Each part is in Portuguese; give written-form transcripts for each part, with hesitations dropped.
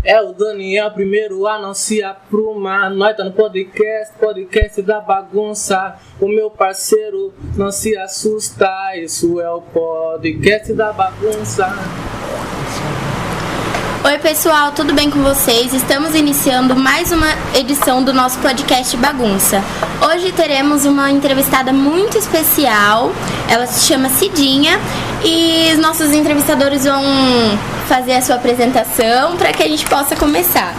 É o Daniel, primeiro a não se aprumar. Nós tá no podcast da bagunça. O meu parceiro não se assusta. Isso é o podcast da bagunça. Oi pessoal, tudo bem com vocês? Estamos iniciando mais uma edição do nosso podcast Bagunça. Hoje teremos uma entrevistada muito especial, ela se chama Cidinha e os nossos entrevistadores vão fazer a sua apresentação para que a gente possa começar.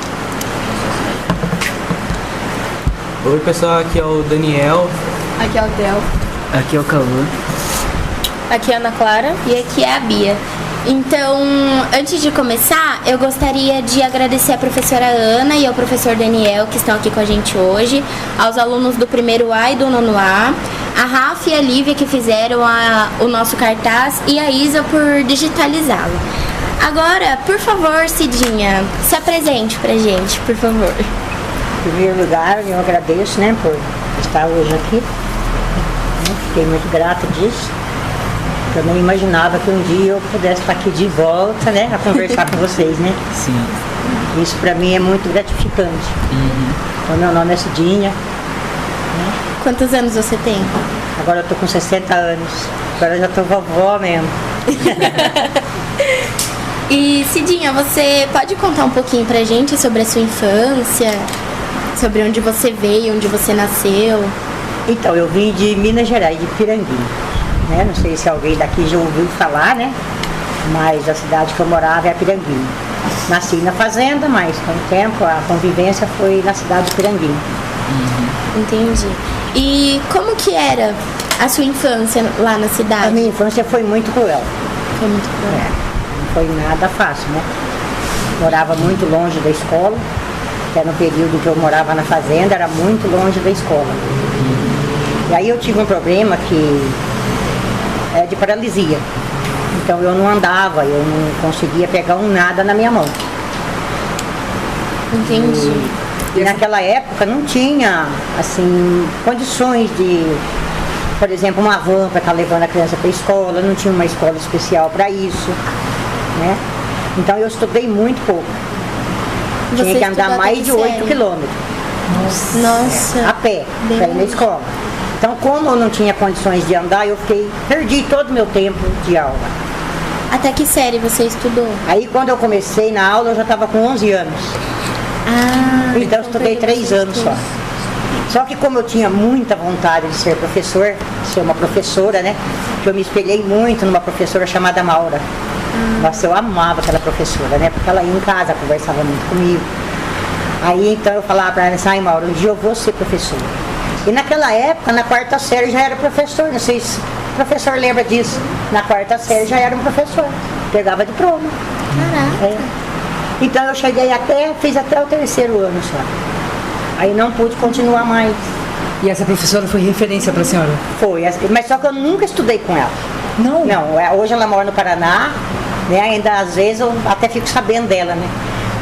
Oi pessoal, aqui é o Daniel. Aqui é o Del. Aqui é o Cauã. Aqui é a Ana Clara. E aqui é a Bia. Então, antes de começar, eu gostaria de agradecer a professora Ana e ao professor Daniel que estão aqui com a gente hoje, aos alunos do primeiro A e do nono A, a Rafa e a Lívia que fizeram o nosso cartaz e a Isa por digitalizá-lo. Agora, por favor, Cidinha, se apresente pra gente, por favor. Em primeiro lugar, eu agradeço, por estar hoje aqui. Fiquei muito grata disso. Eu não imaginava que um dia eu pudesse estar aqui de volta, a conversar com vocês, Sim. Isso pra mim é muito gratificante. Então, meu nome é Cidinha. Quantos anos você tem? Agora eu tô com 60 anos. Agora eu já tô vovó mesmo. E Cidinha, você pode contar um pouquinho pra gente sobre a sua infância? Sobre onde você veio, onde você nasceu? Então, eu vim de Minas Gerais, de Piranguinho. Não sei se alguém daqui já ouviu falar, mas a cidade que eu morava é Piranguinho. Nasci na fazenda, mas com o tempo a convivência foi na cidade de Piranguinho. Entendi. E como que era a sua infância lá na cidade? A minha infância foi muito cruel. Foi muito cruel. Não foi nada fácil, Morava muito longe da escola. Até no período que eu morava na fazenda, era muito longe da escola. E aí eu tive um problema que é de paralisia. Então eu não andava, eu não conseguia pegar nada na minha mão. Entendi. E naquela época não tinha, condições de, por exemplo, uma van para estar levando a criança para a escola, não tinha uma escola especial para isso, Então eu estudei muito pouco. Tinha que andar mais de 8 quilômetros. Nossa. A pé, para ir na escola. Então, como eu não tinha condições de andar, perdi todo o meu tempo de aula. Até que série você estudou? Aí, quando eu comecei na aula, eu já estava com 11 anos. Então, eu estudei 3 anos só. Só que como eu tinha muita vontade de ser professor, ser uma professora, que eu me espelhei muito numa professora chamada Maura. Nossa, eu amava aquela professora, porque ela ia em casa, conversava muito comigo. Aí, então, eu falava para ela, Maura, um dia eu vou ser professora. E naquela época, na 4ª série, já era professor. Não sei se o professor lembra disso. Na 4ª série já era um professor. Pegava diploma. Caraca. Então eu fiz até o 3º ano só. Aí não pude continuar mais. E essa professora foi referência para a senhora? Foi, mas só que eu nunca estudei com ela. Não? Não, hoje ela mora no Paraná, ainda às vezes eu até fico sabendo dela,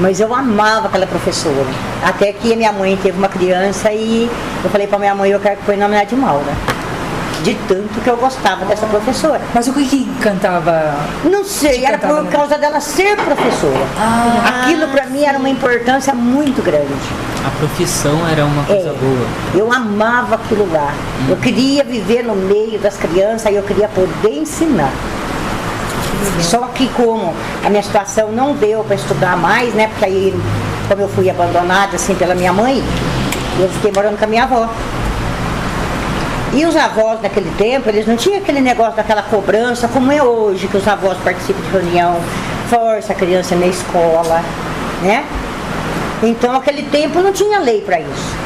Mas eu amava aquela professora. Até que a minha mãe teve uma criança e eu falei pra minha mãe, eu quero que põe o nome de Maura. De tanto que eu gostava dessa professora. Mas o que encantava? Não sei, era por causa dela ser professora. Aquilo pra mim era uma importância muito grande. A profissão era uma coisa boa. Eu amava aquilo lá. Eu queria viver no meio das crianças e eu queria poder ensinar. Só que como a minha situação não deu para estudar mais, porque aí, como eu fui abandonada pela minha mãe, eu fiquei morando com a minha avó. E os avós naquele tempo, eles não tinham aquele negócio daquela cobrança como é hoje, que os avós participam de reunião, força a criança na escola, Então naquele tempo não tinha lei para isso.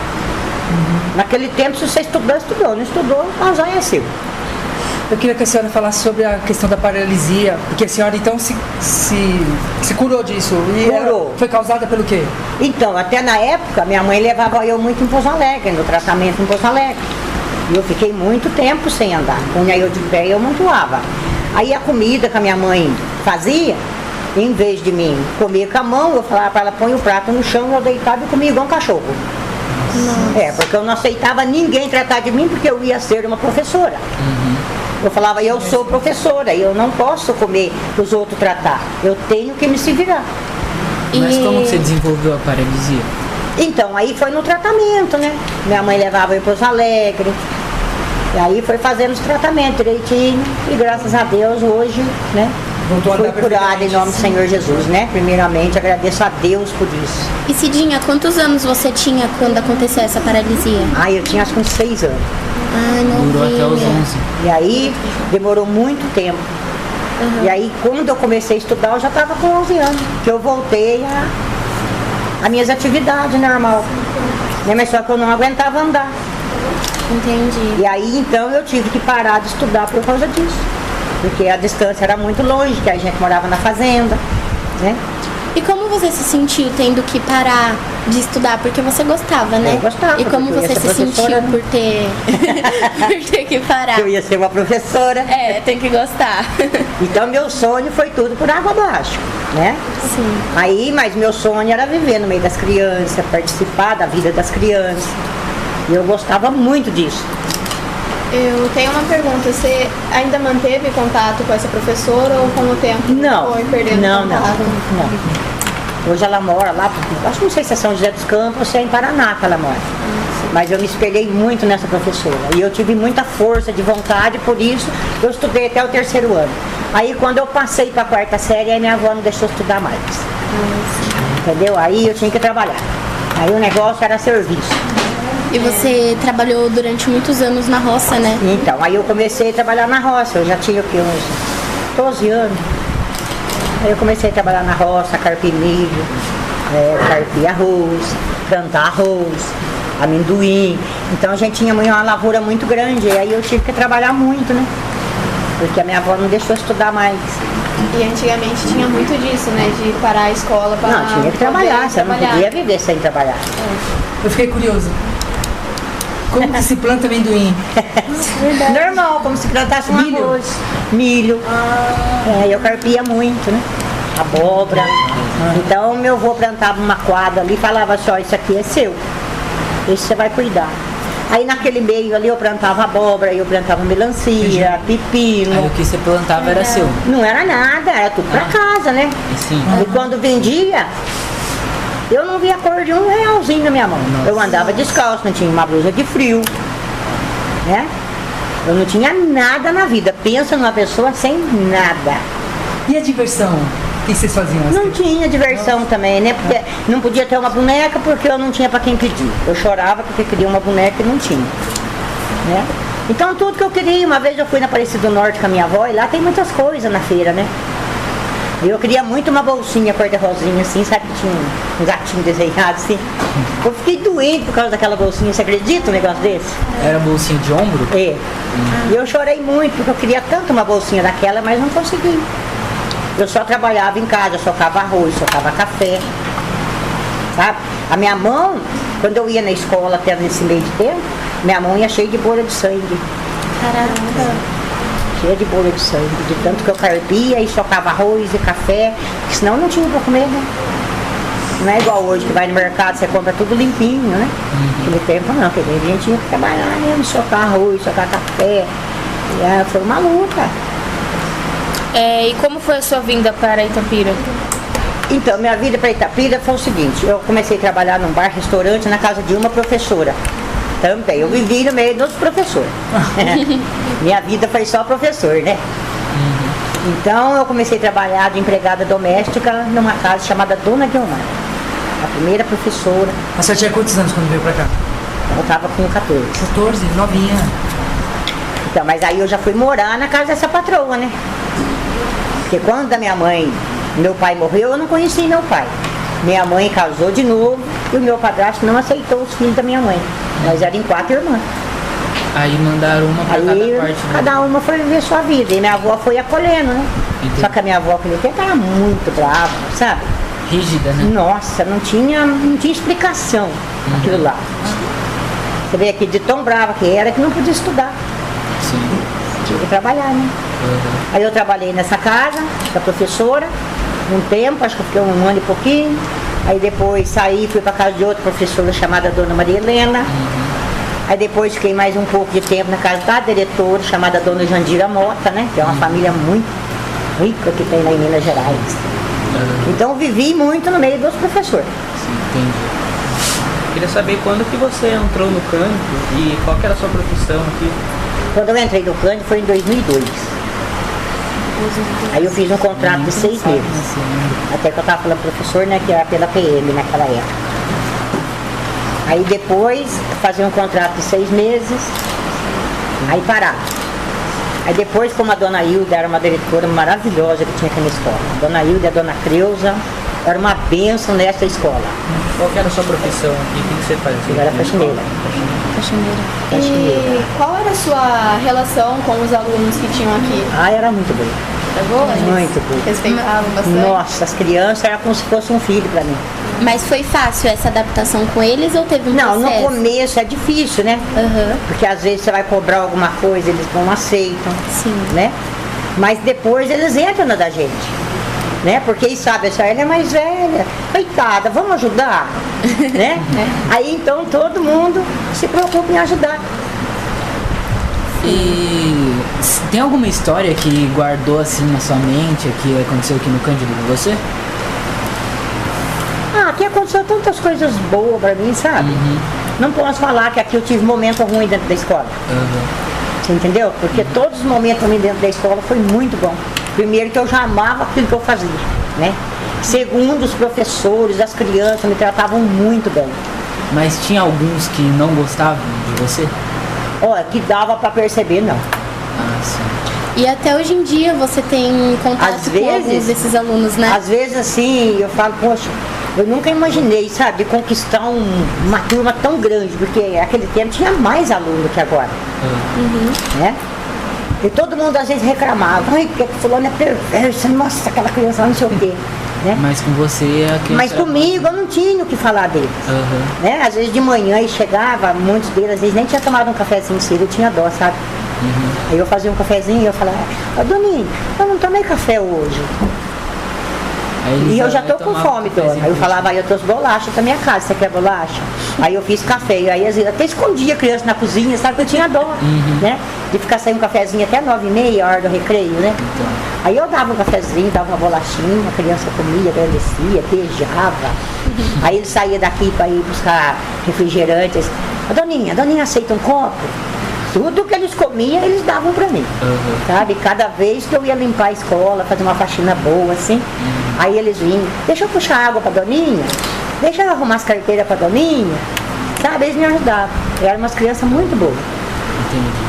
Naquele tempo, se você estudou, estudou. Não estudou, azar é seu. Eu queria que a senhora falasse sobre a questão da paralisia, porque a senhora então se curou disso. E curou. Foi causada pelo quê? Então, até na época, minha mãe levava eu muito em Pouso Alegre, no tratamento em Pouso Alegre. E eu fiquei muito tempo sem andar. Punha eu de pé e eu montuava. Aí a comida que a minha mãe fazia, em vez de mim comer com a mão, eu falava para ela, põe o prato no chão, eu deitava e comia igual um cachorro. Nossa. Porque eu não aceitava ninguém tratar de mim, porque eu ia ser uma professora. Eu falava, eu sou professora, eu não posso comer para os outros tratar. Eu tenho que me se virar. Mas como você desenvolveu a paralisia? Então, aí foi no tratamento, né? Minha mãe levava eu para Pouso Alegre. E aí foi fazendo os tratamentos direitinho. E graças a Deus hoje, né? Voltou a Fui andar curada em perfeitamente. nome do Senhor Jesus, né? Primeiramente, agradeço a Deus por isso. E Cidinha, quantos anos você tinha quando aconteceu essa paralisia? Aí eu tinha acho que uns 6 anos. Ai, Durou até os novinha. 11. E aí demorou muito tempo. E aí quando eu comecei a estudar, eu já estava com 11 anos. Que eu voltei a minhas atividades normal. Né? Mas só que eu não aguentava andar. Entendi. E aí então eu tive que parar de estudar por causa disso. Porque a distância era muito longe, que a gente morava na fazenda, né? E como você se sentiu tendo que parar de estudar? Porque você gostava, né? Eu gostava, E como porque eu ia você ser se sentiu professora, né? por ter... por ter que parar? Eu ia ser uma professora. É, tem que gostar. Então meu sonho foi tudo por água abaixo, né? Sim. Aí, mas meu sonho era viver no meio das crianças, participar da vida das crianças. E eu gostava muito disso. Eu tenho uma pergunta, você ainda manteve contato com essa professora ou com o tempo Não, foi perdendo não. contato? Hoje ela mora lá, acho que não sei se é São José dos Campos ou se é em Paraná que ela mora. Mas eu me espelhei muito nessa professora. E eu tive muita força de vontade, por isso eu estudei até o 3º ano. Aí quando eu passei para a 4ª série, aí minha avó não deixou estudar mais. Entendeu? Aí eu tinha que trabalhar. Aí o negócio era serviço. E você trabalhou durante muitos anos na roça, né? Então, aí eu comecei a trabalhar na roça. Eu já tinha o quê? Uns 12 anos. Aí eu comecei a trabalhar na roça, carpir milho, carpir arroz, plantar arroz, amendoim. Então a gente tinha uma lavoura muito grande. E aí eu tive que trabalhar muito, né? Porque a minha avó não deixou eu estudar mais. E antigamente tinha muito disso, né? De parar a escola para Não, tinha que trabalhar. Você não podia viver sem trabalhar. Eu fiquei curioso. Como que se planta amendoim? Normal, como se plantasse um Milho? arroz, milho. Eu carpia muito, né? Abóbora. Então meu avô plantava uma quadra ali e falava assim, ó, isso aqui é seu. Esse você vai cuidar. Aí naquele meio ali eu plantava abóbora, eu plantava melancia, Aí pepino. o que você plantava era seu. Não era nada, era tudo pra casa, né? E sim. E quando vendia, eu não via a cor de R$1 na minha mão. Eu andava descalço, não tinha uma blusa de frio, né? Eu não tinha nada na vida. Pensa numa pessoa sem nada. E a diversão? O que vocês faziam? Não tinha diversão também, né? Porque não podia ter uma boneca porque eu não tinha pra quem pedir. Eu chorava porque queria uma boneca e não tinha, né? Então tudo que eu queria, uma vez eu fui na Aparecida do Norte com a minha avó e lá tem muitas coisas na feira, né? E eu queria muito uma bolsinha cor-de-rosinha assim, sabe? Que tinha um gatinho desenhado assim. Eu fiquei doente por causa daquela bolsinha, você acredita um negócio desse? Era bolsinha de ombro? É. E eu chorei muito porque eu queria tanto uma bolsinha daquela, mas não consegui. Eu só trabalhava em casa, socava arroz, socava café, sabe? A minha mão, quando eu ia na escola até nesse meio de tempo, minha mão ia cheia de bolha de sangue. Caramba. Cheia de bolha de sangue, de tanto que eu carpia e socava arroz e café, porque senão não tinha pra comer, né? Não é igual hoje que vai no mercado, você compra tudo limpinho, né? Naquele tempo não, porque a gente tinha que trabalhar mesmo, socar arroz, socar café. E foi uma luta. E como foi a sua vinda para Itapira? Então, minha vida para Itapira foi o seguinte, eu comecei a trabalhar num bar, restaurante, na casa de uma professora. Também, eu vivi no meio dos professores. Minha vida foi só professor, né? Então, eu comecei a trabalhar de empregada doméstica numa casa chamada Dona Guilmar. A primeira professora. A senhora tinha quantos anos quando veio pra cá? Eu estava com 14. 14, novinha. Então, mas aí eu já fui morar na casa dessa patroa, né? Porque quando a minha mãe, meu pai morreu, eu não conheci meu pai. Minha mãe casou de novo e o meu padrasto não aceitou os filhos da minha mãe. Nós éramos 4 irmãs. Aí mandaram uma pra Aí cada parte. Né? cada uma foi viver sua vida. E minha avó foi acolhendo, né? Entendi. Só que a minha avó aquele tempo era muito brava, sabe? Rígida, né? Nossa, não tinha explicação aquilo lá. Você vê aqui de tão brava que era que não podia estudar. Sim. Tinha que trabalhar, né? Aí eu trabalhei nessa casa da professora um tempo, acho que eu fiquei 1 ano e pouquinho. Aí depois saí, fui para casa de outra professora chamada Dona Maria Helena. Aí depois fiquei mais um pouco de tempo na casa da diretora chamada Dona Jandira Mota, né? Que é uma família muito rica que tem lá em Minas Gerais. Então eu vivi muito no meio dos professores. Sim, entendi. Queria saber quando que você entrou no Cândido e qual que era a sua profissão aqui? Quando eu entrei no Cândido foi em 2002. Aí eu fiz um contrato de 6 meses. Até que eu estava falando professor, né, que era pela PM naquela época. Aí depois, fazia um contrato de 6 meses, aí parava. Aí depois, como a dona Hilda era uma diretora maravilhosa que tinha aqui na escola. A dona Hilda e a dona Creuza era uma bênção nessa escola. Qual que era a sua profissão aqui? O que você fazia? Eu era faxineira. E qual era a sua relação com os alunos que tinham aqui? Ah, era muito boa. Era boa? Eles Muito boa. respeitavam bastante? Nossa, as crianças eram como se fosse um filho pra mim. Mas foi fácil essa adaptação com eles ou teve um Não, no processo? começo é difícil, né? Aham. Porque às vezes você vai cobrar alguma coisa, eles não aceitam, Sim. né? Mas depois eles entram na da gente, né? Porque eles sabem, essa ela é mais velha, coitada, vamos ajudar, né? Aí então todo mundo se preocupa em ajudar. E tem alguma história que guardou assim na sua mente, que aconteceu aqui no Cândido com você? Ah, aqui aconteceu tantas coisas boas pra mim, sabe? Não posso falar que aqui eu tive momento ruim dentro da escola. Você entendeu? Porque todos os momentos ruins dentro da escola foi muito bom. Primeiro que eu já amava aquilo que eu fazia, né? Segundo, os professores, as crianças me tratavam muito bem. Mas tinha alguns que não gostavam de você? Olha, que dava pra perceber, não. Ah, sim. E até hoje em dia você tem contato Às com alguns vezes- desses alunos, né? Às vezes assim, eu falo, poxa, eu nunca imaginei, sabe, de conquistar uma turma tão grande, porque naquele tempo tinha mais aluno que agora, né? E todo mundo às vezes reclamava, ai, porque fulano é perverso, nossa, aquela criança lá não sei o quê, né? Mas com você a criança Mas era comigo eu não tinha o que falar deles, Aham. né? Às vezes de manhã e chegava, muitos deles às vezes nem tinha tomado um cafezinho cedo, eu tinha dó, sabe? Aí eu fazia um cafezinho e eu falava, ó, Doninho, eu não tomei café hoje. Aí eles E eu já iam tô com tomar fome, um cafezinho dona. Aí eu com falava, aí eu trouxe bolacha da minha casa, você quer bolacha? Aí eu fiz café, e aí às vezes até escondia a criança na cozinha, sabe que eu tinha dó, né? De ficar saindo um cafezinho até 9h30, a hora do recreio, né? Aí eu dava um cafezinho, dava uma bolachinha, a criança comia, agradecia, beijava. Aí ele saía daqui para ir buscar refrigerantes. A Doninha aceita um copo? Tudo que eles comiam, eles davam para mim. Sabe? Cada vez que eu ia limpar a escola, fazer uma faxina boa, assim, aí eles vinham, deixa eu puxar água pra Doninha, deixa eu arrumar as carteiras pra Doninha, sabe? Eles me ajudavam. Eu era umas crianças muito boas. Entendi.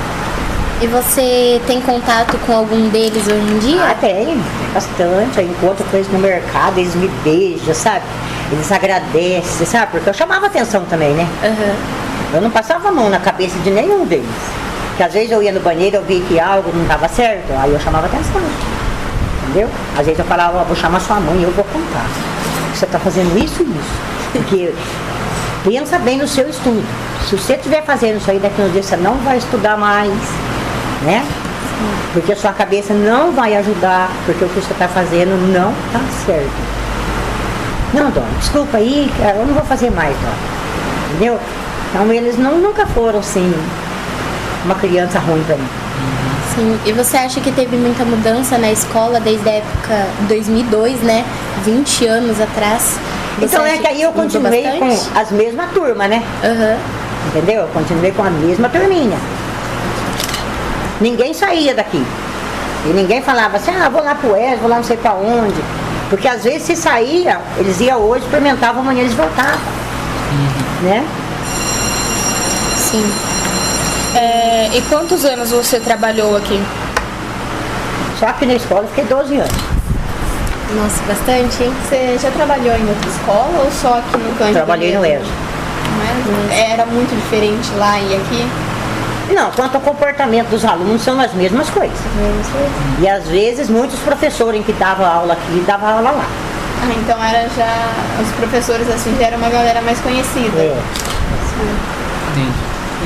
E você tem contato com algum deles hoje em dia? Ah, tem, bastante. Eu encontro com eles no mercado, eles me beijam, sabe? Eles agradecem, sabe? Porque eu chamava atenção também, né? Aham. Eu não passava a mão na cabeça de nenhum deles. Porque às vezes eu ia no banheiro, eu via que algo não estava certo, aí eu chamava atenção. Entendeu? Às vezes eu falava, ó, vou chamar sua mãe e eu vou contar. Você está fazendo isso e isso. Porque pensa bem no seu estudo. Se você estiver fazendo isso aí, daqui a uns dias você não vai estudar mais, né? Porque a sua cabeça não vai ajudar, porque o que você está fazendo não está certo. Não, dona, desculpa aí, eu não vou fazer mais, dona. Entendeu? Então eles nunca foram assim, uma criança ruim pra mim. Sim. E você acha que teve muita mudança na escola desde a época 2002, né? 20 anos atrás? Você Então é acha que aí eu mudou continuei bastante? com as mesmas turmas, né? Aham. Entendeu? Eu continuei com a mesma turminha. Ninguém saía daqui. E ninguém falava assim, ah, vou lá pro Oeste, vou lá não sei pra onde. Porque às vezes se saía, eles iam hoje, experimentavam, amanhã eles voltavam. Né? Sim. E quantos anos você trabalhou aqui? Só que na escola eu fiquei 12 anos. Nossa, bastante, hein? Você já trabalhou em outra escola ou só aqui no Cândido? Trabalhei no mesmo? ESO. Não é? Era muito diferente lá e aqui? Não, quanto ao comportamento dos alunos, são as mesmas coisas. E às vezes muitos professores que davam aula aqui, davam aula lá. Ah, então era já... Os professores assim já era uma galera mais conhecida. É. Entendi.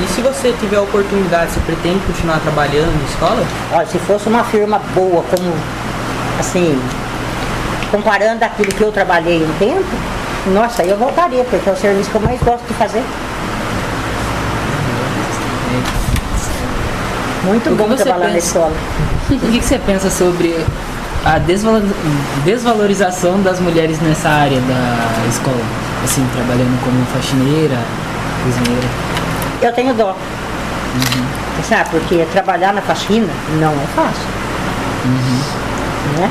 E se você tiver a oportunidade, você pretende continuar trabalhando na escola? Olha, se fosse uma firma boa, como, assim, comparando aquilo que eu trabalhei um tempo, nossa, aí eu voltaria, porque é o serviço que eu mais gosto de fazer. Muito O que bom você trabalhar na pensa? escola. O que você pensa sobre a desvalorização das mulheres nessa área da escola? Assim, trabalhando como faxineira, cozinheira. Eu tenho dó. Sabe, porque trabalhar na faxina não é fácil. Né?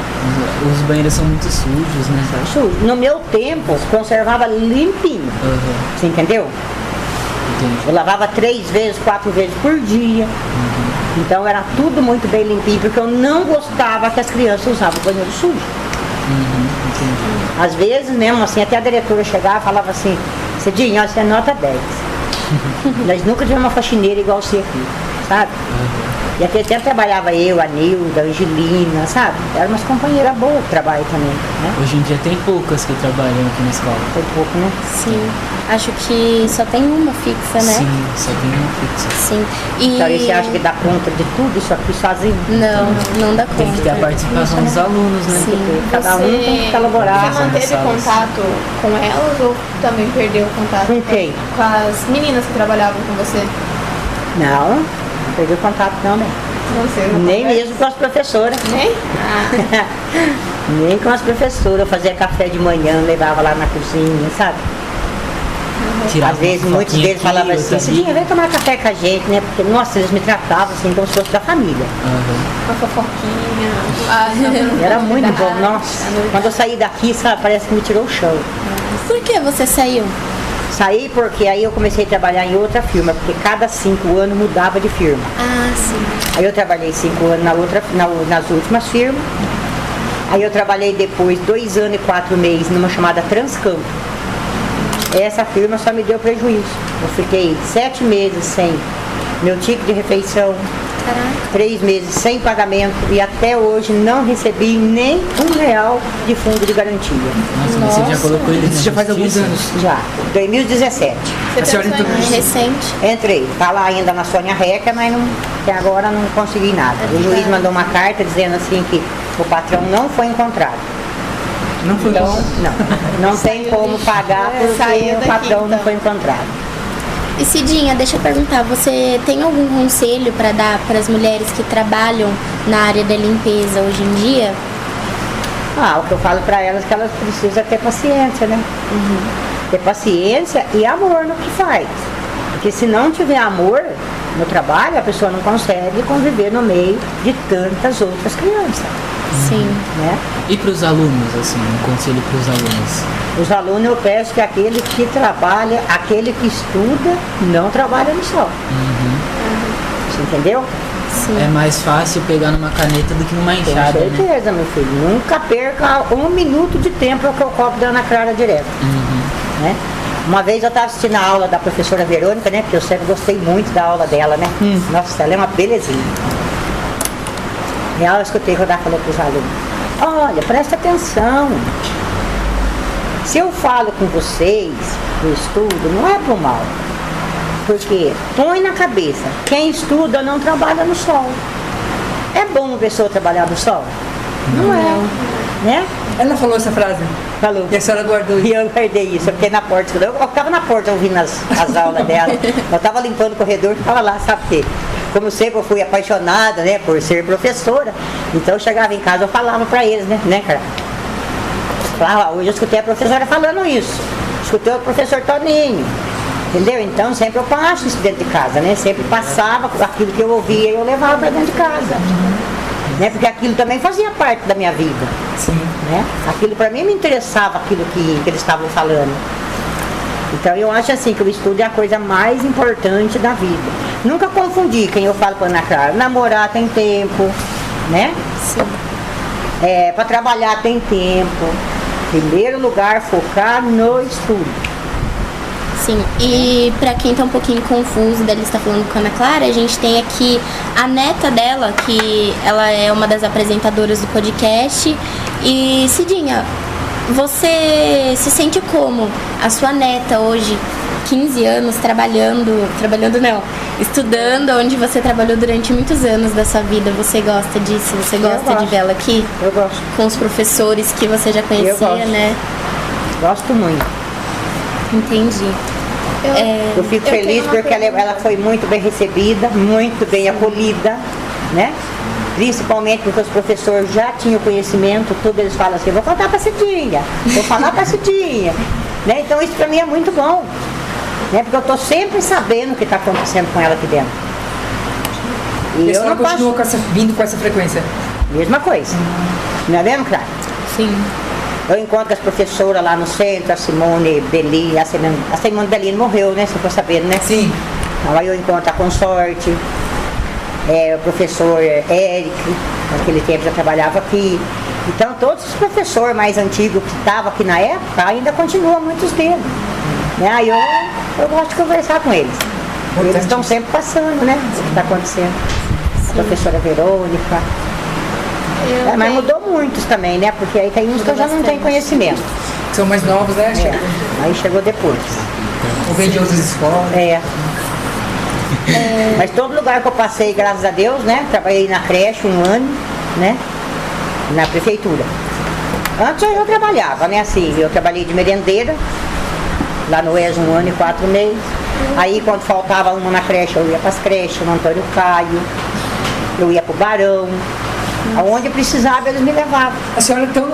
Os banheiros são muito sujos, né? Sujo. No meu tempo, conservava limpinho. Você entendeu? Entendi. Eu lavava 3 vezes, 4 vezes por dia. Então era tudo muito bem limpinho, porque eu não gostava que as crianças usavam o banheiro sujo. Entendi. Às vezes mesmo assim, até a diretora chegava e falava assim, Cidinha, você é nota 10. Nós nunca tivemos uma faxineira igual você aqui, sabe? E aqui até trabalhava eu, a Nilda, a Angelina, sabe? Eram umas companheiras boas que trabalham também, né? Hoje em dia tem poucas que trabalham aqui na escola. Tem pouco, né? Sim. Acho que só tem uma fixa, né? Sim, só tem uma fixa. Sim. E... Então você acha que dá conta de tudo isso aqui sozinho? Não dá conta. Tem que ter a participação dos alunos, né? Sim. Cada um tem que colaborar. Você manteve contato com elas ou também perdeu o contato? Com quem? Com as meninas que trabalhavam com você? Não, não perdi o contato não, né? Você não Nem conversa? mesmo com as professoras. Nem? Nem com as professoras. Eu fazia café de manhã, levava lá na cozinha, sabe? Tirava Às vezes, uma muitos fotinha deles aqui, falavam outra assim, ali. Cidinha, vem tomar café com a gente, né? Porque, nossa, eles me tratavam assim como se fosse da família. Uma fofoquinha. Era muito bom, nossa. Quando eu saí daqui, sabe, parece que me tirou o chão. Por que você saiu? Saí porque aí eu comecei a trabalhar em outra firma, porque cada 5 anos mudava de firma. Ah, sim. Aí eu trabalhei 5 anos nas últimas firmas. Aí eu trabalhei depois 2 anos e 4 meses numa chamada Transcampo. Essa firma só me deu prejuízo. Eu fiquei 7 meses sem meu ticket de refeição, Caraca. 3 meses sem pagamento e até hoje não recebi nem R$1 de fundo de garantia. Nossa, mas você já colocou ele Isso já faz alguns anos. Já, 2017. A senhora então É recente. Entrei, tá lá ainda na Sônia Reca, mas não, até agora não consegui nada. O juiz mandou uma carta dizendo assim que o patrão não foi encontrado. não foi Então, bom. não tem como pagar porque Saiu o daqui, patrão não então. foi encontrado. E Cidinha, deixa eu perguntar, você tem algum conselho para dar para as mulheres que trabalham na área da limpeza hoje em dia? O que eu falo pra elas é que elas precisam ter paciência, né? Ter paciência e amor no que faz. Porque se não tiver amor no trabalho, a pessoa não consegue conviver no meio de tantas outras crianças, Sim. né? E para os alunos, assim, um conselho para os alunos? Os alunos eu peço que aquele que trabalha, aquele que estuda, não trabalha no sol. Você entendeu? Sim. É mais fácil pegar numa caneta do que numa Com enxada, né? certeza, meu filho. Nunca perca 1 minuto de tempo, é o que eu cobro da Ana Clara direto. Né? Uma vez eu estava assistindo a aula da professora Verônica, né? Porque eu sempre gostei muito da aula dela, né? Nossa, ela é uma belezinha. E ela eu escutei quando ela falou para os alunos: olha, presta atenção. Se eu falo com vocês do estudo, não é pro mal. Porque põe na cabeça, quem estuda não trabalha no sol. É bom uma pessoa trabalhar no sol? Não é. Né? Ela falou essa frase. Falou. E a senhora guardou E eu guardei isso, eu fiquei na porta. Eu ficava na porta ouvindo as aulas dela. Eu estava limpando o corredor e ficava lá, sabe o quê? Como sempre eu fui apaixonada, né, por ser professora. Então eu chegava em casa, eu falava para eles, né, cara? Falava, hoje eu escutei a professora falando isso. Escutei o professor Toninho. Entendeu? Então sempre eu passo isso dentro de casa, né? Sempre passava aquilo que eu ouvia e eu levava para dentro de casa. Né? Porque aquilo também fazia parte da minha vida. Sim. Né? Aquilo para mim me interessava, aquilo que eles estavam falando. Então eu acho assim que o estudo é a coisa mais importante da vida. Nunca confundi quem eu falo para Ana Clara. Namorar tem tempo, né? Sim. Para trabalhar tem tempo. Em primeiro lugar, focar no estudo. Sim, e pra quem tá um pouquinho confuso dela estar falando com a Ana Clara, a gente tem aqui a neta dela, que ela é uma das apresentadoras do podcast. E Cidinha, você se sente como a sua neta hoje, 15 anos, estudando, onde você trabalhou durante muitos anos da sua vida? Você gosta disso? Você gosta de vê-la aqui? Eu gosto. Com os professores que você já conhecia, gosto. né? Gosto muito. Entendi. Eu fico feliz porque ela foi muito bem recebida, muito bem acolhida, né? Principalmente porque os professores já tinham conhecimento, tudo eles falam assim, vou contar pra Cidinha, vou falar pra Cidinha. Né? Então isso pra mim é muito bom. Né? Porque eu tô sempre sabendo o que tá acontecendo com ela aqui dentro. E E a eu não senhora continua posso... vindo com essa frequência? Mesma coisa. Não é mesmo, Clara? Sim. Eu encontro as professoras lá no centro, a Simone Bellini, a Simone Bellini morreu, né? Você ficou sabendo, né? Sim. Então, aí eu encontro a consorte, o professor Eric, naquele tempo já trabalhava aqui. Então todos os professores mais antigos que estavam aqui na época ainda continuam, muitos deles. Né? Aí eu gosto de conversar com eles. Eles estão sempre passando, né? O que está acontecendo. A professora Verônica. Mas mudou muitos também, né? Porque aí tem uns que eu já não tenho conhecimento. São mais novos, né? Aí chegou depois. Ou vem de outras escolas. Mas todo lugar que eu passei, graças a Deus, né? Trabalhei na creche 1 ano, né? Na prefeitura. Antes eu trabalhava, né? Assim, eu trabalhei de merendeira, lá no ES 1 ano e 4 meses. Aí quando faltava uma na creche, eu ia para as creches, no Antônio Caio, eu ia para o Barão. Aonde eu precisava, eles me levavam. A senhora então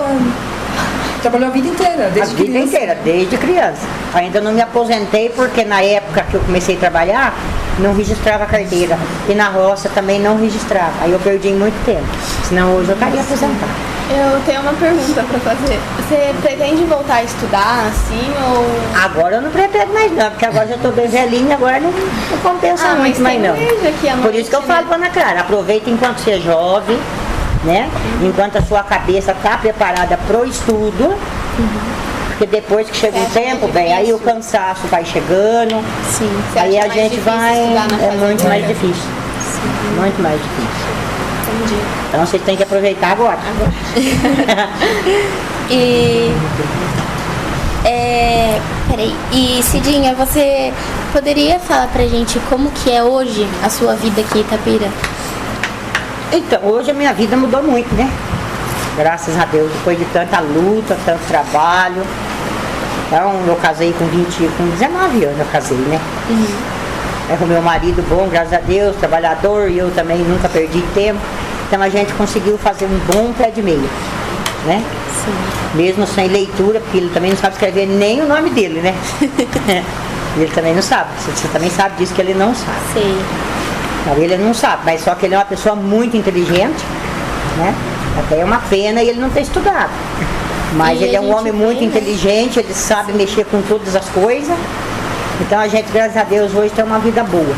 trabalhou a vida inteira, desde criança? A vida inteira, desde criança. Ainda não me aposentei porque na época que eu comecei a trabalhar, não registrava a carteira. E na roça também não registrava. Aí eu perdi muito tempo. Senão hoje eu estaria aposentada. Eu tenho uma pergunta pra fazer. Você pretende voltar a estudar assim ou... Agora eu não pretendo mais não, porque agora já estou bem velhinha, agora não compensa muito mais não. Por isso que eu falo para Ana Clara, aproveita enquanto você é jovem, né? Enquanto a sua cabeça está preparada pro estudo, porque depois que chega um tempo, bem, aí o cansaço vai chegando, Sim. aí a gente vai, é muito mais difícil. Muito mais difícil. Entendi. Então vocês têm que aproveitar agora. Peraí. E Cidinha, você poderia falar pra gente como que é hoje a sua vida aqui em Itapira? Então, hoje a minha vida mudou muito, né? Graças a Deus, depois de tanta luta, tanto trabalho. Então, eu casei com 19 anos, eu casei, né? É o meu marido bom, graças a Deus, trabalhador, e eu também nunca perdi tempo. Então a gente conseguiu fazer um bom pé de meia, né? Sim. Mesmo sem leitura, porque ele também não sabe escrever nem o nome dele, né? Ele também não sabe, você também sabe disso que ele não sabe. Sim. Não, ele não sabe, mas só que ele é uma pessoa muito inteligente, né? Até é uma pena ele não ter estudado. Mas ele é um homem muito inteligente, ele sabe mexer com todas as coisas. Então a gente, graças a Deus, hoje tem uma vida boa.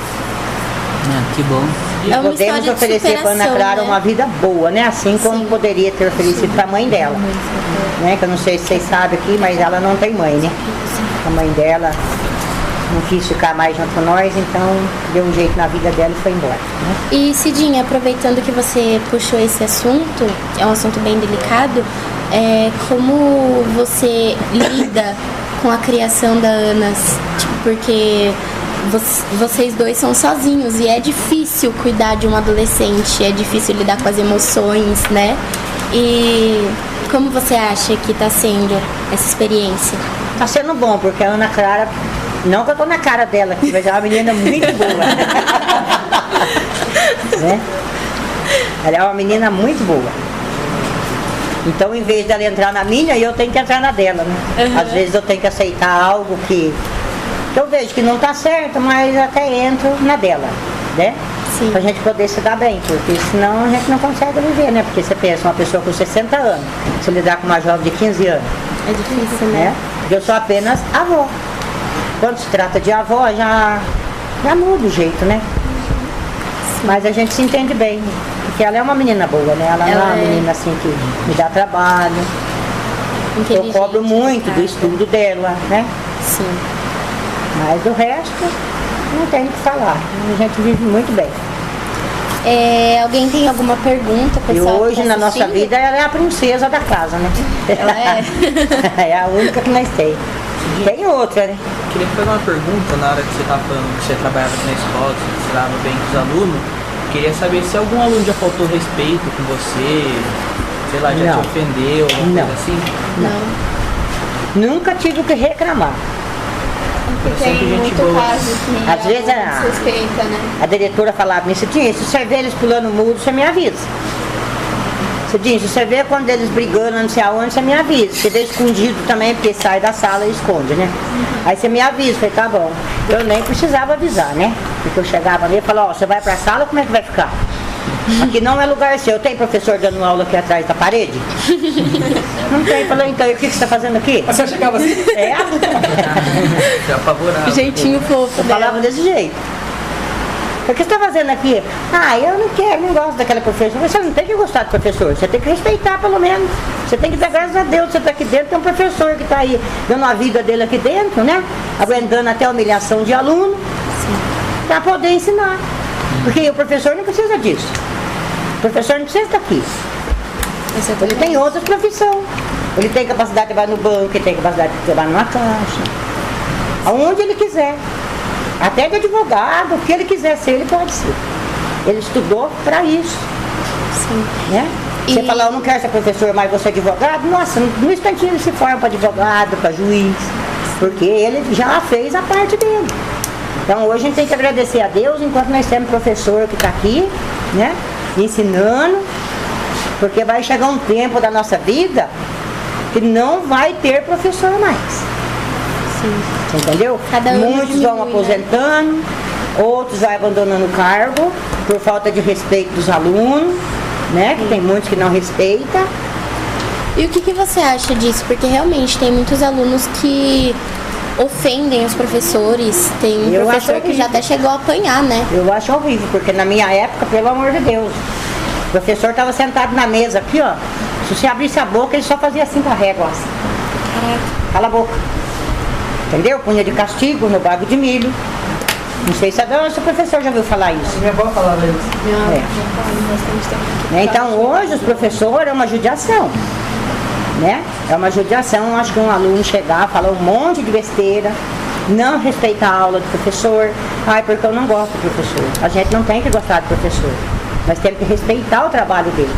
Que bom. E podemos oferecer para Ana Clara, né, uma vida boa, né? Assim como poderia ter oferecido para a mãe dela. Né? Que eu não sei se vocês sabem aqui, mas ela não tem mãe, né? A mãe dela não quis ficar mais junto com nós, então deu um jeito na vida dela e foi embora. Né? E Cidinha, aproveitando que você puxou esse assunto, é um assunto bem delicado, como você lida com a criação da Ana? Tipo, porque vocês dois são sozinhos e é difícil cuidar de um adolescente, é difícil lidar com as emoções, né? E como você acha que está sendo essa experiência? Está sendo bom, porque a Ana Clara, não que eu tô na cara dela aqui, mas é uma menina muito boa. Né? Ela é uma menina muito boa. Então, em vez dela entrar na minha, eu tenho que entrar na dela, né? Às vezes eu tenho que aceitar algo que eu vejo que não tá certo, mas até entro na dela, né? Sim. Pra gente poder se dar bem, porque senão a gente não consegue viver, né? Porque você pensa, uma pessoa com 60 anos, se lidar com uma jovem de 15 anos. É difícil, né? Eu sou apenas avó. Quando se trata de avó, já muda o jeito, né? Sim. Mas a gente se entende bem, porque ela é uma menina boa, né? Ela não é uma menina assim que me dá trabalho. Eu cobro muito do estudo dela, né? Sim. Mas do resto, não tem o que falar. A gente vive muito bem. Alguém tem alguma pergunta, pessoal? E hoje, na nossa vida, ela é a princesa da casa, né? Ela é? É a única que nós temos. Tem outra, né? Queria fazer uma pergunta na hora que você estava falando que você trabalhava na escola, que você se dava bem com os alunos. Queria saber se algum aluno já faltou respeito com você, sei lá, já te ofendeu, alguma coisa assim? Não. Nunca tive o que reclamar. Porque tem muito caso que às vezes desrespeita, né? a diretora falava pra mim, Cidinha, se você vê eles pulando muro, você me avisa. Cidinha, se você vê quando eles brigando, não sei aonde, você me avisa. Porque daí escondido também, porque sai da sala e esconde, né? Aí você me avisa, falei, tá bom. Eu nem precisava avisar, né? Porque eu chegava ali e falava, ó, você vai pra sala, como é que vai ficar? Aqui não é lugar seu. Tem professor dando aula aqui atrás da parede? Não tem. Falei, então, e o que você tá fazendo aqui? A senhora chegava assim? É? Já favorável. Jeitinho fofo Eu falava desse jeito. O que você está fazendo aqui? Ah, eu não quero, não gosto daquela professora. Você não tem que gostar do professor, você tem que respeitar pelo menos. Você tem que dar graças a Deus, você está aqui dentro, tem um professor que está aí dando a vida dele aqui dentro, né? Aguentando até a humilhação de aluno, para poder ensinar. Porque o professor não precisa disso. O professor não precisa estar aqui. Ele tem outras profissões. Ele tem capacidade de trabalhar no banco, ele tem capacidade de trabalhar numa caixa. Aonde ele quiser. Até de advogado, o que ele quiser ser, ele pode ser. Ele estudou para isso. Sim. Né? Você fala, eu não quero ser professor, mas você é advogado, nossa, no instantinho ele se forma para advogado, para juiz, porque ele já fez a parte dele. Então hoje a gente tem que agradecer a Deus enquanto nós temos professor que está aqui, né? Ensinando, porque vai chegar um tempo da nossa vida que não vai ter professor mais. Sim. Entendeu? Muitos vão aposentando, outros vão abandonando o cargo por falta de respeito dos alunos, né? Que tem muitos que não respeitam. E o que você acha disso? Porque realmente tem muitos alunos que ofendem os professores. Tem um professor que já até chegou a apanhar, né? Eu acho horrível, porque na minha época, pelo amor de Deus, o professor estava sentado na mesa aqui, ó. Se você abrisse a boca, ele só fazia assim com a régua. Assim. Cala a boca. Entendeu? Punha de castigo no bago de milho. Não sei se o professor já ouviu falar isso. Minha avó falava isso. Então hoje os professores é uma judiação. Né? É uma judiação, acho que um aluno chegar, falar um monte de besteira, não respeitar a aula do professor. Ai, porque eu não gosto do professor. A gente não tem que gostar do professor. Nós temos que respeitar o trabalho dele.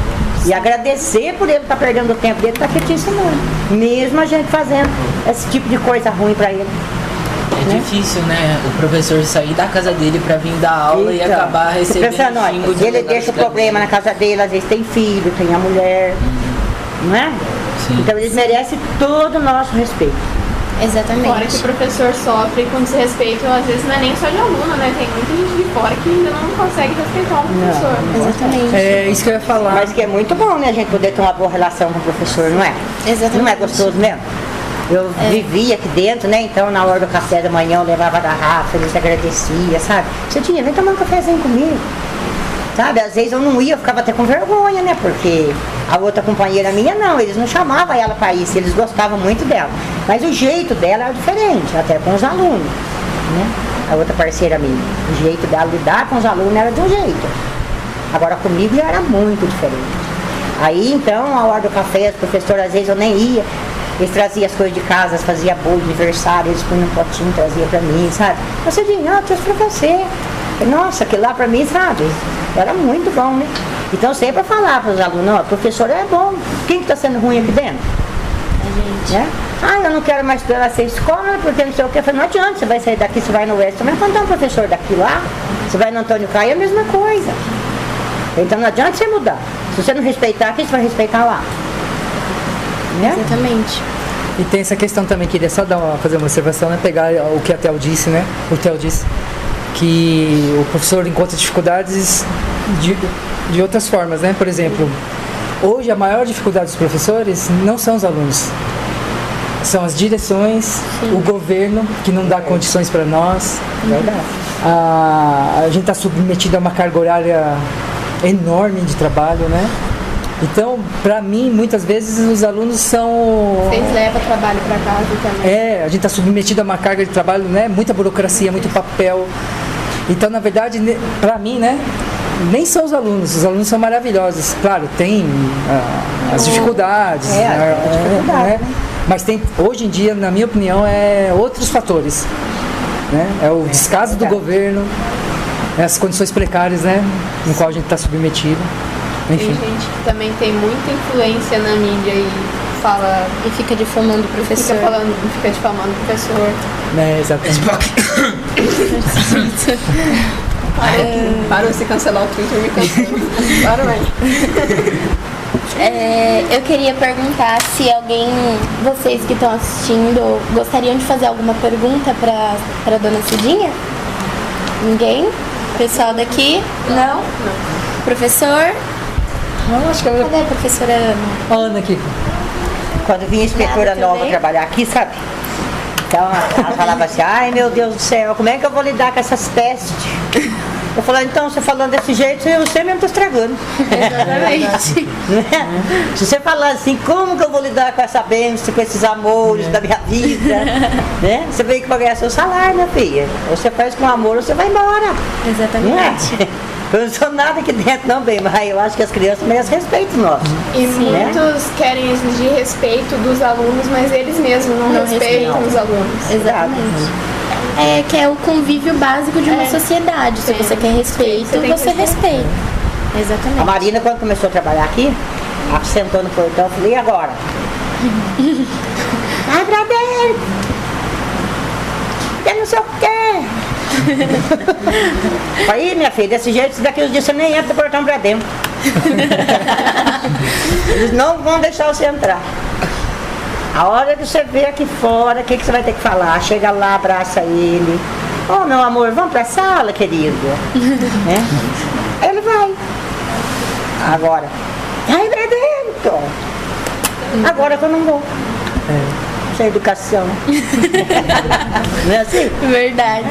E agradecer por ele estar perdendo o tempo dele, estar aqui te ensinando. Mesmo a gente fazendo esse tipo de coisa ruim para ele. É difícil, né? O professor sair da casa dele para vir dar aula e acabar recebendo xingo de ele deixa o problema na casa dele, às vezes tem filho, tem a mulher, não é? Sim. Então eles merecem todo o nosso respeito. Exatamente. Fora que o professor sofre com desrespeito, às vezes não é nem só de aluno, né? Tem muita gente de fora que ainda não consegue respeitar o professor. Não, exatamente. É isso que eu ia falar. Mas que é muito bom, né? A gente poder ter uma boa relação com o professor, não é? Exatamente. Não é gostoso mesmo? Eu vivia aqui dentro, né? Então na hora do café da manhã eu levava a garrafa, eles agradeciam, sabe? Você tinha, vem tomar um cafezinho comigo. Sabe, às vezes eu não ia, eu ficava até com vergonha, né? Porque a outra companheira minha não, eles não chamavam ela para isso, eles gostavam muito dela. Mas o jeito dela era diferente, até com os alunos, né? A outra parceira minha, o jeito dela lidar com os alunos era de um jeito. Agora comigo já era muito diferente. Aí então, a hora do café, os professores às vezes eu nem ia, eles traziam as coisas de casa, faziam bolo de aniversário, eles punham um potinho, traziam para mim, sabe? Você diz, não, eu trouxe para você. Nossa, aquilo lá pra mim, sabe, era muito bom, né? Então sempre falar para os alunos, ó, professor é bom, quem que tá sendo ruim aqui dentro? A gente. Né? Ah, eu não quero mais estudar essa escola, porque não sei o que. Eu falei, não adianta, você vai sair daqui, você vai no Oeste, você vai encontrar um professor daqui lá, você vai no Antônio Caio, é a mesma coisa. Então não adianta você mudar. Se você não respeitar aqui, você vai respeitar lá. Né? Exatamente. E tem essa questão também, queria só fazer uma observação, né? Pegar o que a Theo disse, né? O Theo disse que o professor encontra dificuldades de outras formas, né? Por exemplo, hoje a maior dificuldade dos professores não são os alunos, são as direções, sim, o governo que não dá condições para nós. Verdade. A gente está submetido a uma carga horária enorme de trabalho, né? Então, para mim, muitas vezes os alunos são... Vocês levam trabalho para casa também? A gente está submetido a uma carga de trabalho, né? Muita burocracia, muito papel. Então, na verdade, para mim, né? Nem são os alunos são maravilhosos. Claro, tem as dificuldades, né? Mas tem, hoje em dia, na minha opinião, outros fatores. Né? É o descaso do governo, as condições precárias, né? No qual a gente está submetido. Enfim. Tem gente que também tem muita influência na mídia e fala E fica difamando o professor. fica difamando o professor. Exatamente. Parou se cancelar o Twitter, me cancela. Parou aí. Eu queria perguntar se alguém, vocês que estão assistindo, gostariam de fazer alguma pergunta para dona Cidinha? Ninguém? Pessoal daqui? Não? Professor? Não, acho que ela... Cadê a professora Ana? A Ana aqui. Quando vinha a inspetora Nada nova também? trabalhar aqui, sabe? Então ela falava assim, ai meu Deus do céu, como é que eu vou lidar com essas pestes? Eu falava, então, você falando desse jeito, você mesmo está estragando. Exatamente. Né? Se você falar assim, como que eu vou lidar com essa bênção, com esses amores da minha vida? Né? Você veio aqui para ganhar seu salário, minha filha. Ou você faz com amor ou você vai embora. Exatamente. Não é? Eu não sou nada aqui dentro, não, bem, mas eu acho que as crianças merecem respeito nosso. E muitos querem exigir respeito dos alunos, mas eles mesmos não respeitam os alunos. Exatamente. Que é o convívio básico de uma sociedade. Se você quer respeito, você respeita. Exatamente. A Marina, quando começou a trabalhar aqui, ela sentou no portão, eu falei, e agora? Ai, Brader! Eu não sei o quê. Falei, minha filha, desse jeito, daqui uns dias você nem entra do portão pra dentro. Eles não vão deixar você entrar. A hora de você ver aqui fora, o que você vai ter que falar? Chega lá, abraça ele. Oh, meu amor, vamos pra sala, querido. Né? Ele vai. Agora, vai pra dentro. Agora que eu não vou. Sem educação. Não é assim? Verdade.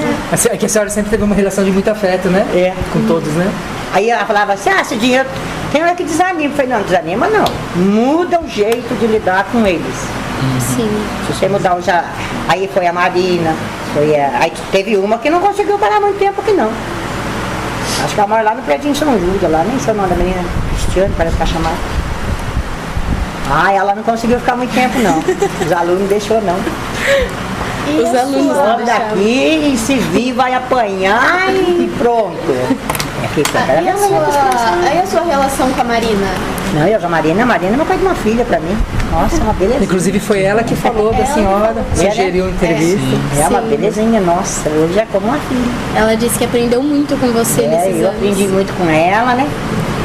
É que a senhora sempre teve uma relação de muito afeto, né? Com todos, né? Aí ela falava assim, esse dinheiro tem hora que desanima. Eu falei, não, desanima não. Muda o jeito de lidar com eles. Sim. Se você mudar o já. Aí foi a Marina, aí teve uma que não conseguiu parar muito tempo aqui não. Acho que ela mora lá no prédio de São Júlia, lá, nem sei o nome da menina, Cristiane, parece que ela chamava. Ela não conseguiu ficar muito tempo não. Os alunos não deixou não. Os alunos não deixavam. Daqui e se vir vai apanhar e pronto. E a sua relação com a Marina? Não, eu, a Marina é uma coisa de uma filha pra mim. Nossa, uma belezinha. Inclusive foi ela que falou da senhora, sugeriu entrevista. É uma belezinha, nossa, hoje é como uma filha. Ela disse que aprendeu muito com você nesses anos. Eu aprendi muito com ela, né?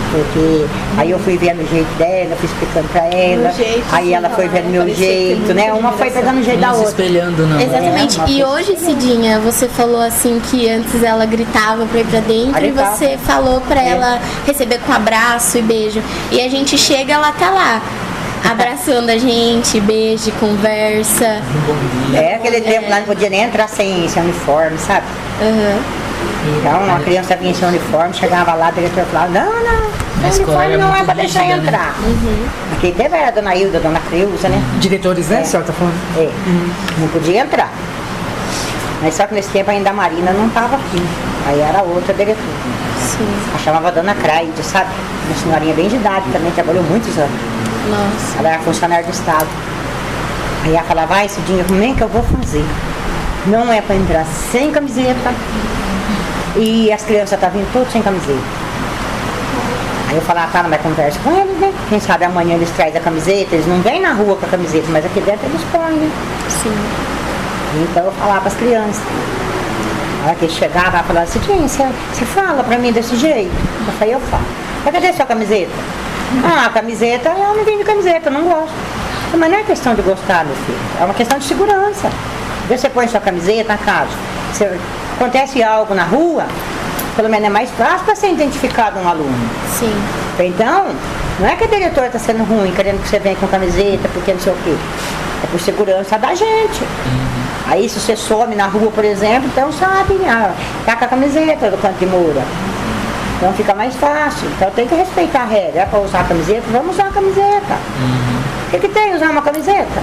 Porque aí eu fui vendo o jeito dela, fui explicando pra ela, aí ela foi vendo meu jeito, né? Uma foi pegando o jeito da outra. Espelhando, não. Exatamente. E hoje, Cidinha, você falou assim que antes ela gritava pra ir pra dentro e você falou pra ela receber com abraço e beijo. E a gente chega, ela tá lá, abraçando a gente, beijo, conversa. Aquele tempo lá não podia nem entrar sem uniforme, sabe? Então, uma criança vinha sem uniforme, chegava lá, o diretor falava, não, uniforme não é pra deixar entrar. Aqui teve a dona Hilda, a dona Creuza, né? Diretores, né, senhora tá falando? Não podia entrar. Mas só que nesse tempo ainda a Marina não estava aqui. Aí era outra diretora. Ela chamava Dona Craide, sabe? Uma senhorinha bem de idade também, trabalhou muitos anos. Nossa. Ela era funcionária do Estado. Aí ela falava, vai, Cidinha, como é que eu vou fazer? Não é para entrar sem camiseta. E as crianças estavam vindo todas sem camiseta. Aí eu falava, tá, mas conversa com eles, né? Quem sabe amanhã eles trazem a camiseta, eles não vêm na rua com a camiseta, mas aqui dentro eles põem, né? Sim. Então eu falava para as crianças. A hora que eles chegavam, ela falava assim, você fala pra mim desse jeito? Eu falei, eu falo. Mas cadê a sua camiseta? A camiseta, eu não vim de camiseta, eu não gosto. Mas não é questão de gostar, meu filho. É uma questão de segurança. Você põe sua camiseta na casa. Se acontece algo na rua, pelo menos é mais fácil para ser identificado um aluno. Sim. Então, não é que a diretora está sendo ruim, querendo que você venha com camiseta, porque não sei o quê. É por segurança da gente. Aí se você some na rua, por exemplo, então sabe, tá com a camiseta do canto de moura. Então fica mais fácil. Então tem que respeitar a regra. É para usar a camiseta, vamos usar a camiseta. O que tem usar uma camiseta?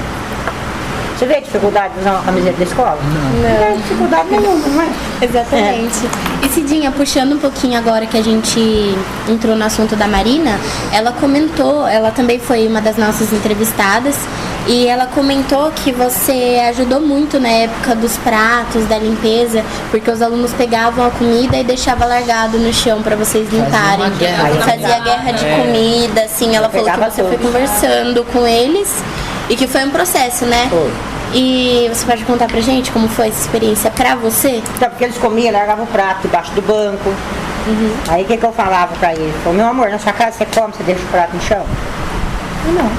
Você vê a dificuldade de usar uma camiseta da escola? Não tem dificuldade nenhuma, não é? Exatamente. E Cidinha, puxando um pouquinho agora que a gente entrou no assunto da Marina, ela comentou, ela também foi uma das nossas entrevistadas, e ela comentou que você ajudou muito na época dos pratos, da limpeza, porque os alunos pegavam a comida e deixavam largado no chão para vocês limparem. Fazia guerra de comida, assim, ela falou que você foi conversando com eles E que foi um processo, né? Foi. E você pode contar pra gente como foi essa experiência pra você? Então, porque eles comiam, largavam o prato debaixo do banco. Aí o que eu falava pra ele? Falei, meu amor, na sua casa você come, você deixa o prato no chão? Eu não.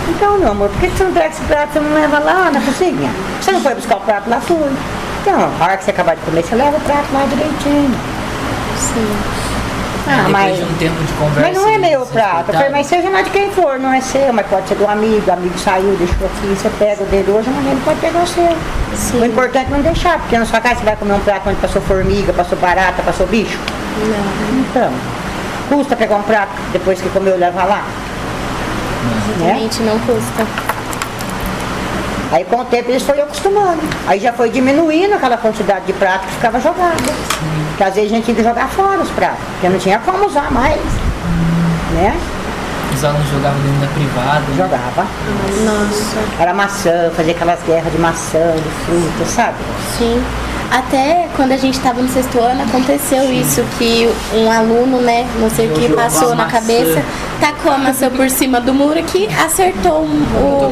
Então, meu amor, por que você não pega esse prato, você não leva lá na cozinha? Você não foi buscar o prato lá? Fui. Então, na hora que você acabar de comer, você leva o prato lá direitinho. Sim. Ah, Depois de um tempo de conversa. mas não é meu vocês prato. Eu falei, tentaram? mas seja lá de quem for, não é seu, mas pode ser do amigo. O amigo saiu, deixou aqui, você pega o dele hoje, amanhã ele pode pegar o seu. Sim. O importante é não deixar, porque na sua casa você vai comer um prato onde passou formiga, passou barata, passou bicho. Não. Então, custa pegar um prato depois que comeu e levar lá? Exatamente, não custa. Aí com o tempo eles foram acostumando. Aí já foi diminuindo aquela quantidade de prato que ficava jogado. Porque às vezes a gente tinha que jogar fora os pratos, porque não tinha como usar mais. Né? Os alunos jogavam dentro da privada. né? Jogava. Nossa. Era maçã, fazia aquelas guerras de maçã, de fruta, sabe? Sim. Até quando a gente estava no 6º ano, aconteceu isso, que um aluno, né, não sei o que, Jogou passou a na maçã. cabeça, tacou a maçã por cima do muro que acertou o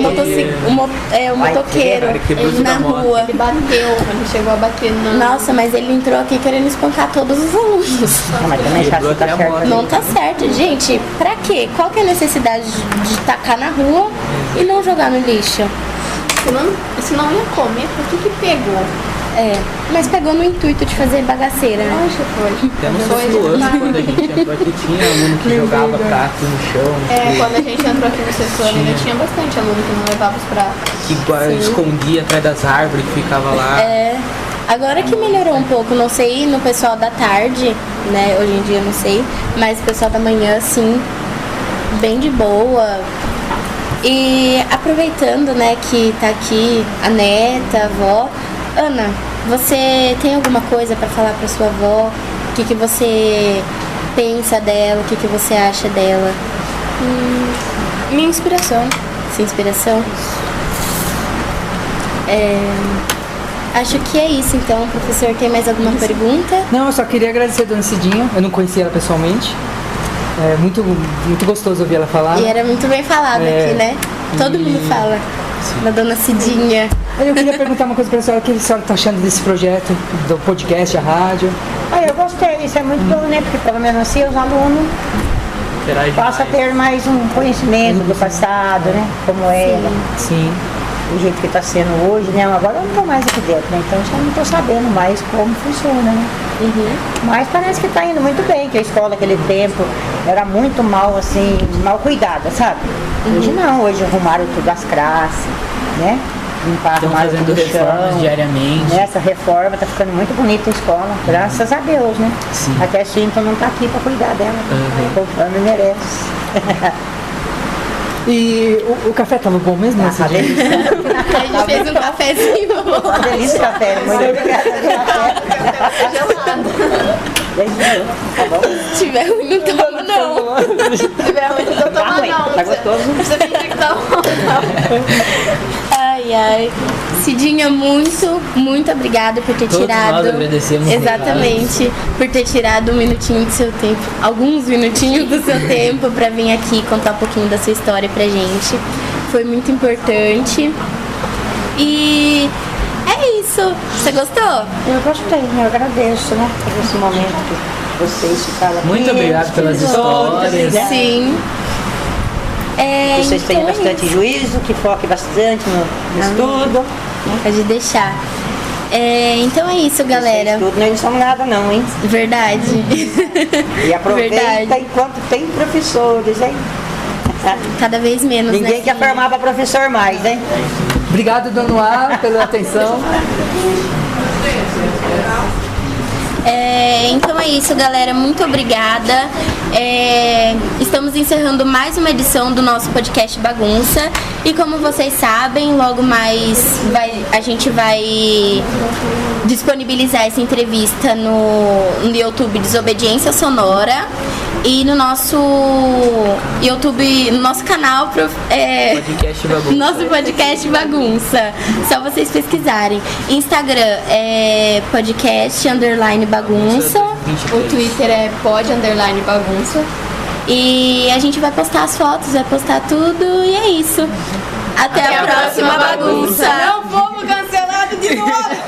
motoqueiro Cara, quebrou ele tudo na a moto. rua. Ele bateu, ele chegou a bater no... Nossa, mas ele entrou aqui querendo espancar todos os alunos. Não, mas também já Quebrou tá até a certo. moto. Não tá certo, gente. Pra quê? Qual que é a necessidade de tacar na rua e não jogar no lixo? Se não ia comer, por que pegou? É, mas pegou no intuito de fazer bagaceira, né? Acho que foi. Até no Foi sexto ano, demais. quando a gente entrou aqui, tinha aluno que jogava prato no chão, É, quando a gente entrou aqui no 6º ano, ainda tinha bastante aluno que não levava os pratos. que escondia atrás das árvores que ficava lá. É, agora que melhorou um pouco, não sei no pessoal da tarde, né? Hoje em dia eu não sei, mas o pessoal da manhã, sim, bem de boa. E aproveitando, né, que tá aqui a neta, a avó, Ana, você tem alguma coisa pra falar pra sua avó? O que você pensa dela? O que você acha dela? Minha inspiração. Sua inspiração? Acho que é isso, então. Professor, tem mais alguma pergunta? Não, eu só queria agradecer a dona Cidinha. Eu não conhecia ela pessoalmente. É muito gostoso ouvir ela falar. E era muito bem falado aqui, né? Todo mundo fala da dona Cidinha. Eu queria perguntar uma coisa pra senhora, o que a senhora tá achando desse projeto, do podcast, a rádio? Ah, eu gostei, isso é muito bom, né? Porque pelo menos assim os alunos Interage passam a mais. ter mais um conhecimento do passado, né? Como era, Sim. do jeito que está sendo hoje, né? Agora eu não estou mais aqui dentro, né? Então eu já não estou sabendo mais como funciona, né? Mas parece que está indo muito bem, que a escola naquele tempo era muito mal, assim, mal cuidada, sabe? Hoje não, hoje arrumaram tudo as classes, né? Limparam Estão mais fazendo tudo o reformas chão. diariamente. Essa reforma tá ficando muito bonita a escola, graças a Deus, né? Sim. Até a Cinto não tá aqui para cuidar dela, comprando merece. E o café tava bom mesmo, né, Uma Cidinha? delícia. A gente fez um cafezinho. Uma delícia o café, muito obrigada. Tá bom? Se tiver ruim, não toma, não. Se tiver ruim, não Tá toma ruim, não. tá gostoso. Você finge que tá bom. Ai. Cidinha, muito obrigada por ter Todos tirado. nós agradecemos. Exatamente, por ter tirado um minutinho do seu tempo, alguns minutinhos do seu tempo pra vir aqui contar um pouquinho da sua história pra gente. Foi muito importante. E é isso. Você gostou? Eu gostei, eu agradeço, né? Por esse momento que vocês ficaram aqui. Muito obrigado pelas histórias. Sim. Que vocês tenham Então é bastante juízo, que foquem bastante no estudo. Pode deixar. Então é isso, galera. Estudo não é lição nada não, hein? Verdade. E aproveita Verdade. enquanto tem professores, hein? Cada vez menos, Ninguém né? quer formar para professor mais, hein? Obrigado, Dona Noá, pela atenção. Então é isso, galera. Muito obrigada. Estamos encerrando mais uma edição do nosso podcast Bagunça. E como vocês sabem, logo mais a gente vai disponibilizar essa entrevista no YouTube Desobediência Sonora. E no nosso YouTube, no nosso canal, Podcast Bagunça. nosso podcast Bagunça. Só vocês pesquisarem. Instagram é podcast _bagunça. O Twitter é pod_bagunça. E a gente vai postar as fotos, vai postar tudo e é isso. Até a próxima bagunça. Não fomos cancelados de novo!